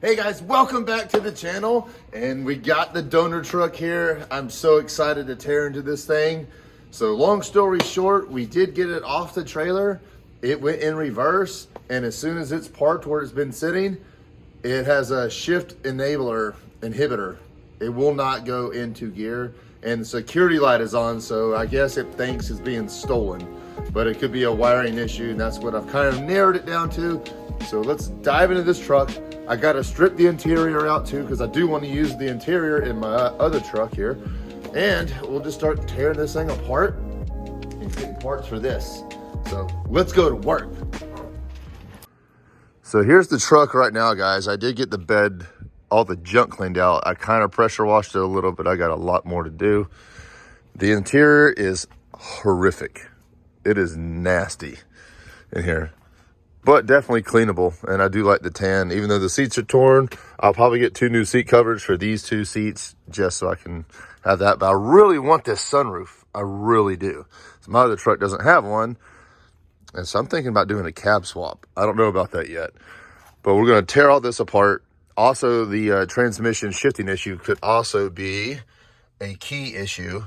Hey guys, welcome back to the channel. And we got the donor truck here. I'm so excited to tear into this thing. So long story short, we did get it off the trailer. It went in reverse, and as soon as it's parked where it's been sitting, it has a shift inhibitor. It will not go into gear, and the security light is on, so I guess it thinks it's being stolen, but it could be a wiring issue, and that's what I've kind of narrowed it down to. So let's dive into this truck. I got to strip the interior out too, because I do want to use the interior in my other truck here. And we'll just start tearing this thing apart and getting parts for this. So let's go to work. So here's the truck right now, guys. I did get the bed, all the junk cleaned out. I kind of pressure washed it a little, but I got a lot more to do. The interior is horrific. It is nasty in here, but definitely cleanable. And I do like the tan. Even though the seats are torn, I'll probably get 2 new seat covers for these 2 seats just so I can have that. But I really want this sunroof. I really do. So my other truck doesn't have one. And so I'm thinking about doing a cab swap. I don't know about that yet, but we're going to tear all this apart. Also, the transmission shifting issue could also be a key issue.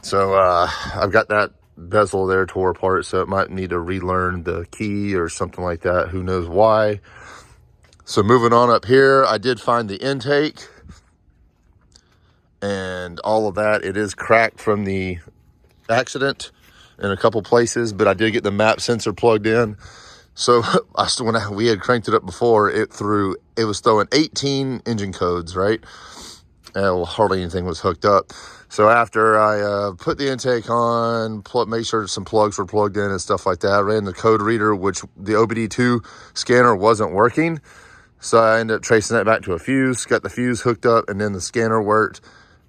So I've got that bezel there tore apart, so it might need to relearn the key or something like that. Who knows why? So moving on up here, I did find the intake and all of that. It is cracked from the accident in a couple places, but I did get the map sensor plugged in. So when we had cranked it up before, it was throwing 18 engine codes, right? Hardly anything was hooked up. So after I put the intake on, make sure some plugs were plugged in and stuff like that, I ran the code reader, which the OBD2 scanner wasn't working. So I ended up tracing that back to a fuse, got the fuse hooked up, and then the scanner worked.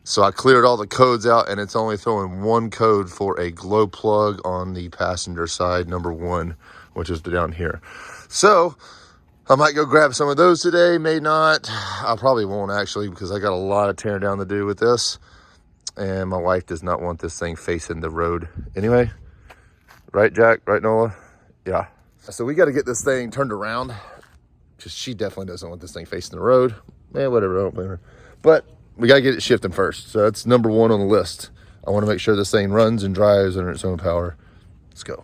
So I cleared all the codes out, and it's only throwing 1 code for a glow plug on the passenger side, number 1, which is down here. So I might go grab some of those today, may not. I probably won't actually, because I got a lot of tearing down to do with this. And my wife does not want this thing facing the road anyway. Right, Jack? Right, Nola? Yeah. So we got to get this thing turned around, because she definitely doesn't want this thing facing the road. Man, whatever, I don't blame her. But we got to get it shifting first. So that's number 1 on the list. I want to make sure this thing runs and drives under its own power. Let's go.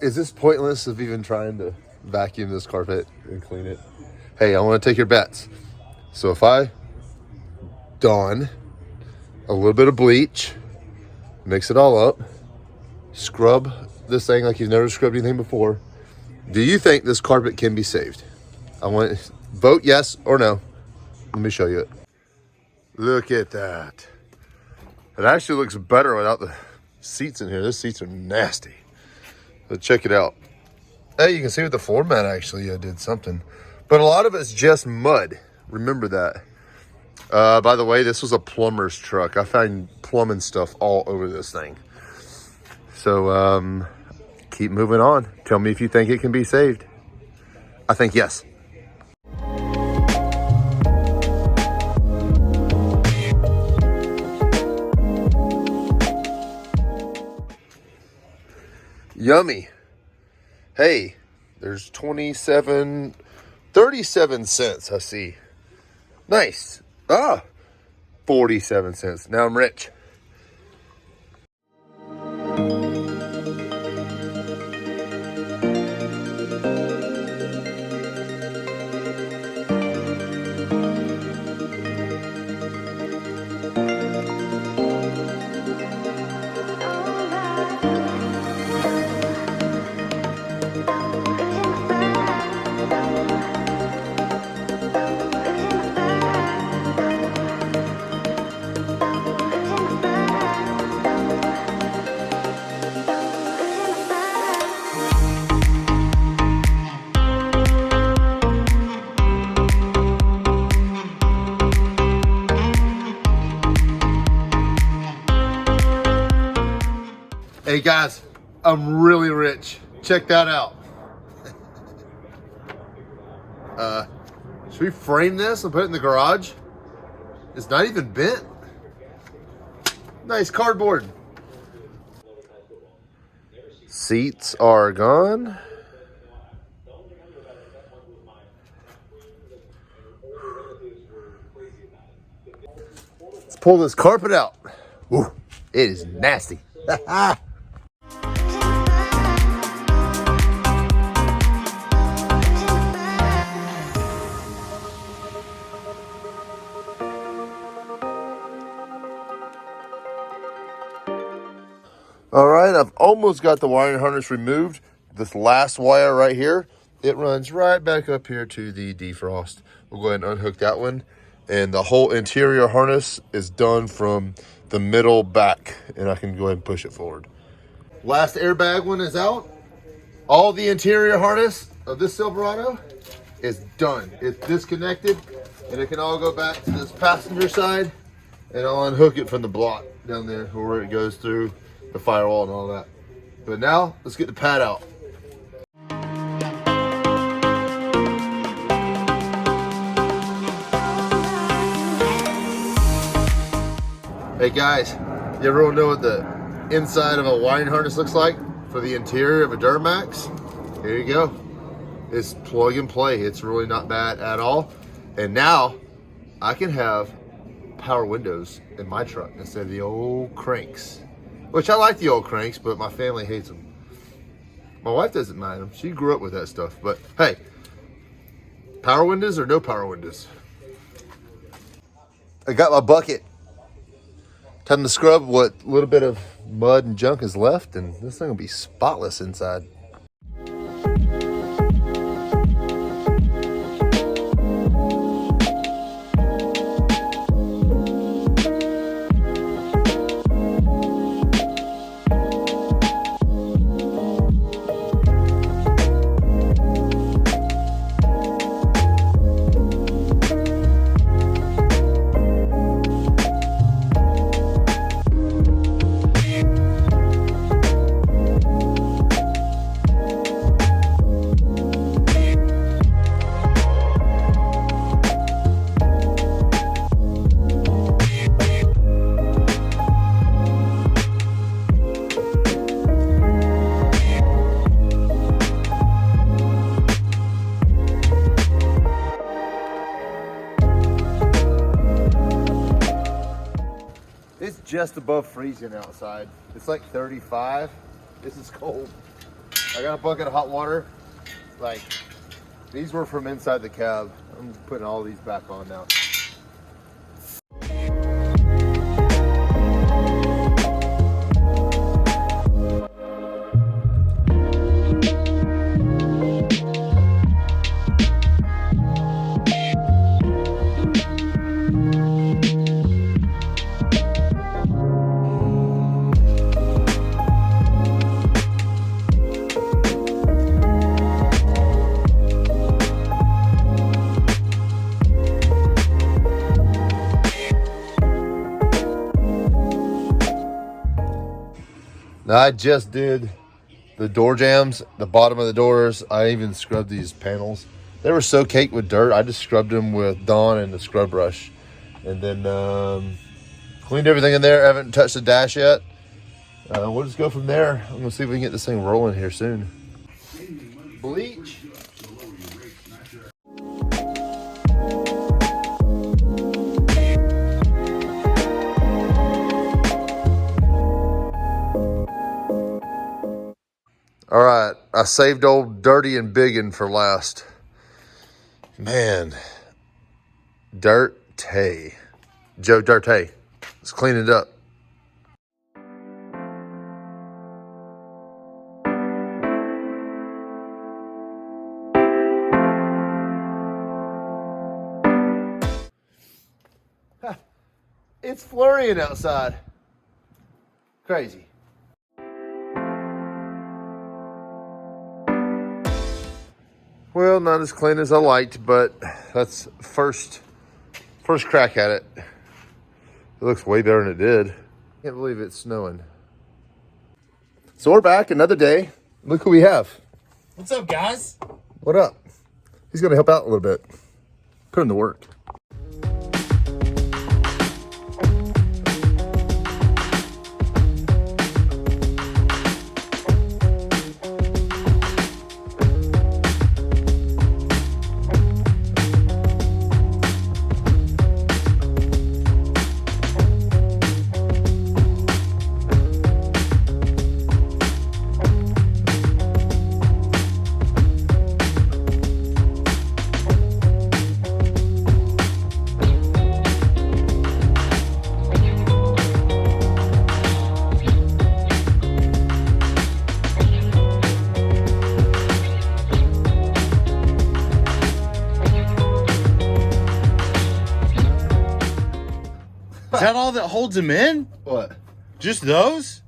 Is this pointless of even trying to vacuum this carpet and clean it? Hey, I want to take your bets. So if I don a little bit of bleach, mix it all up, scrub this thing like you've never scrubbed anything before, do you think this carpet can be saved? I want to vote yes or no. Let me show you it. Look at that. It actually looks better without the seats in here. Those seats are nasty. But check it out. Hey, you can see with the floor mat actually did something. But a lot of it's just mud. Remember that. By the way, this was a plumber's truck. I found plumbing stuff all over this thing. So keep moving on. Tell me if you think it can be saved. I think yes. Yummy. Hey, there's 37 cents, I see. Nice. 47 cents. Now I'm rich. Hey guys, I'm really rich. Check that out. Should we frame this and put it in the garage? It's not even bent. Nice cardboard. Seats are gone. Let's pull this carpet out. Ooh, it is nasty. All right, I've almost got the wiring harness removed. This last wire right here, it runs right back up here to the defrost. We'll go ahead and unhook that one. And the whole interior harness is done from the middle back, and I can go ahead and push it forward. Last airbag one is out. All the interior harness of this Silverado is done. It's disconnected, and it can all go back to this passenger side, and I'll unhook it from the block down there where it goes through the firewall and all that. But now, let's get the pad out. Hey guys, you ever want to know what the inside of a wiring harness looks like for the interior of a Duramax? Here you go. It's plug and play. It's really not bad at all. And now, I can have power windows in my truck instead of the old cranks. Which I like the old cranks, but my family hates them. My wife doesn't mind them. She grew up with that stuff. But hey, power windows or no power windows? I got my bucket. Time to scrub what little bit of mud and junk is left, and this thing will be spotless inside. It's just above freezing outside. It's like 35. This is cold. I got a bucket of hot water. Like, these were from inside the cab. I'm putting all these back on now. Now, I just did the door jambs, the bottom of the doors. I even scrubbed these panels. They were so caked with dirt, I just scrubbed them with Dawn and the scrub brush. And then cleaned everything in there. I haven't touched the dash yet. We'll just go from there. I'm gonna see if we can get this thing rolling here soon. Bleach. All right, I saved old Dirty and Biggin for last. Man, Dirty. Joe Dirty. Let's clean it up. It's flurrying outside. Crazy. Well, not as clean as I liked, but that's first crack at it. It looks way better than it did. Can't believe it's snowing. So we're back another day. Look who we have. What's up, guys? What up? He's gonna help out a little bit. Put him to work. Is that all that holds them in? What? Just those?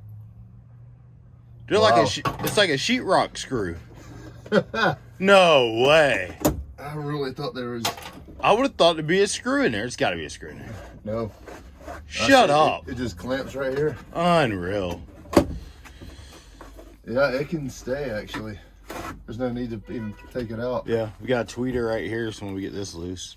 They're Wow. like it's like a sheetrock screw. No way. I really thought there was. I would have thought there'd be a screw in there. It's got to be a screw in there. No. Shut up. It just clamps right here. Unreal. Yeah, it can stay actually. There's no need to even take it out. Yeah, we got a tweeter right here, so when we get this loose.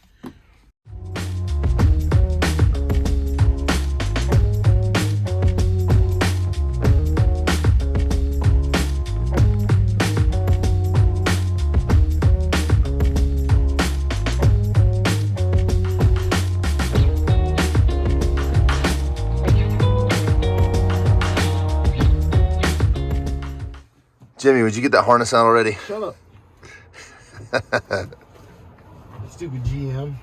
Jimmy, would you get that harness out already? Shut up. Stupid GM.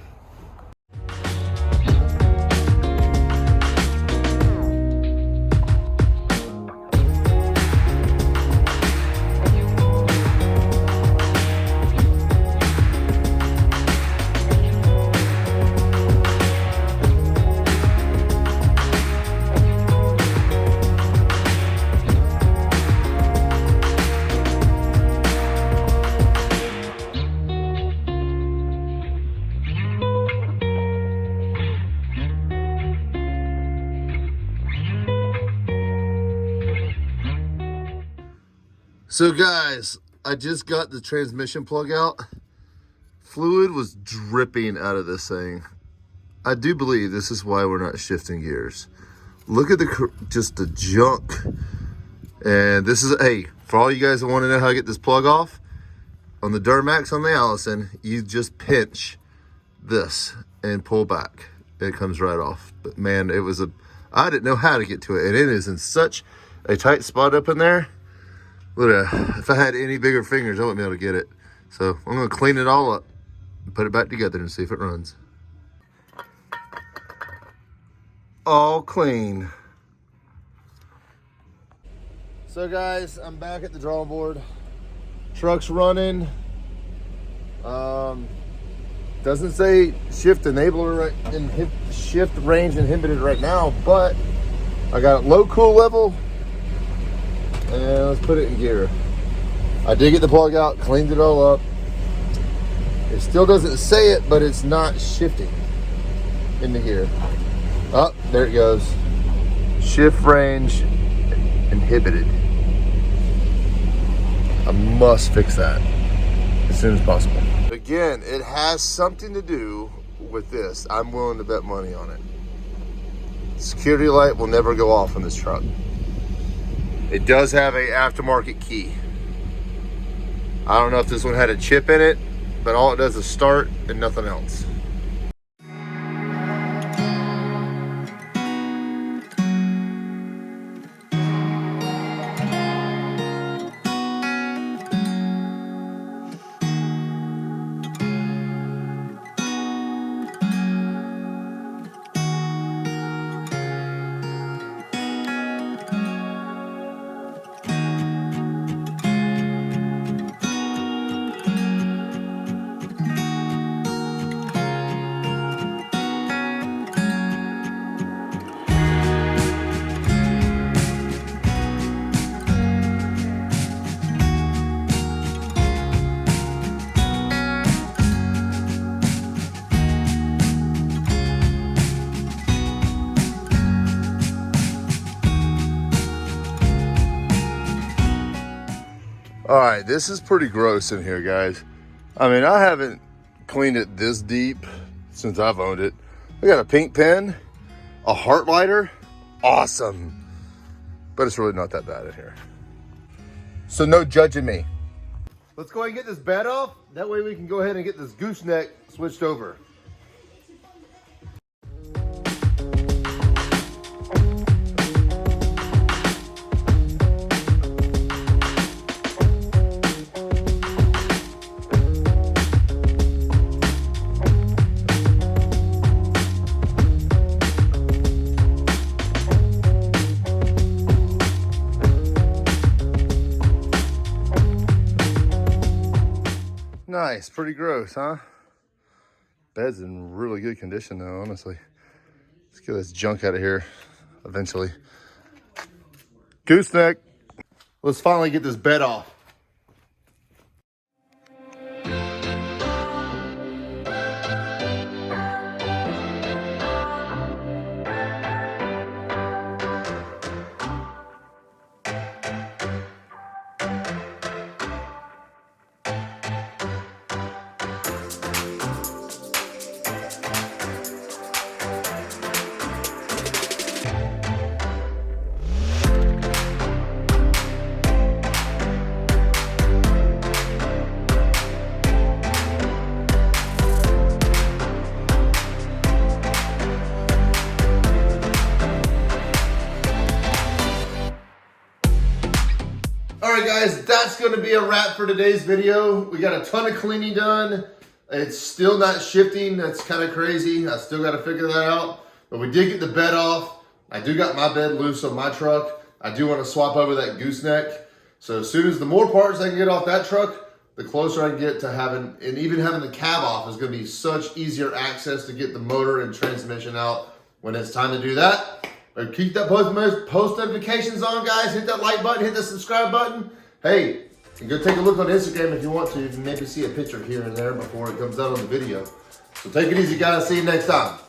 So guys, I just got the transmission plug out. Fluid was dripping out of this thing. I do believe this is why we're not shifting gears. Look at just the junk. And this is, hey, for all you guys that want to know how to get this plug off, on the Duramax on the Allison, you just pinch this and pull back. It comes right off. But man, I didn't know how to get to it. And it is in such a tight spot up in there. If I had any bigger fingers, I wouldn't be able to get it. So I'm gonna clean it all up and put it back together and see if it runs. All clean. So guys, I'm back at the drawing board. Truck's running. Doesn't say shift enabler and shift range inhibited right now, but I got low cool level. And let's put it in gear. I did get the plug out, cleaned it all up. It still doesn't say it, but it's not shifting into gear. Oh, there it goes. Shift range inhibited. I must fix that as soon as possible. Again, it has something to do with this. I'm willing to bet money on it. Security light will never go off on this truck. It does have a aftermarket key. I don't know if this one had a chip in it, but all it does is start and nothing else. All right, this is pretty gross in here, guys. I mean, I haven't cleaned it this deep since I've owned it. I got a pink pen, a heart lighter, awesome. But it's really not that bad in here. So no judging me. Let's go ahead and get this bed off. That way we can go ahead and get this gooseneck switched over. Nice, pretty gross, huh? Bed's in really good condition though, honestly. Let's get this junk out of here eventually. Gooseneck. Let's finally get this bed off. Alright guys, that's going to be a wrap for today's video. We got a ton of cleaning done. It's still not shifting. That's kind of crazy. I still got to figure that out. But we did get the bed off. I do got my bed loose on my truck. I do want to swap over that gooseneck. So as soon as the more parts I can get off that truck, the closer I can get to having, and even having the cab off is going to be such easier access to get the motor and transmission out when it's time to do that. But keep that post notifications on, guys. Hit that like button, hit the subscribe button. Hey, and go take a look on Instagram if you want to. You can maybe see a picture here and there before it comes out on the video. So take it easy, guys. See you next time.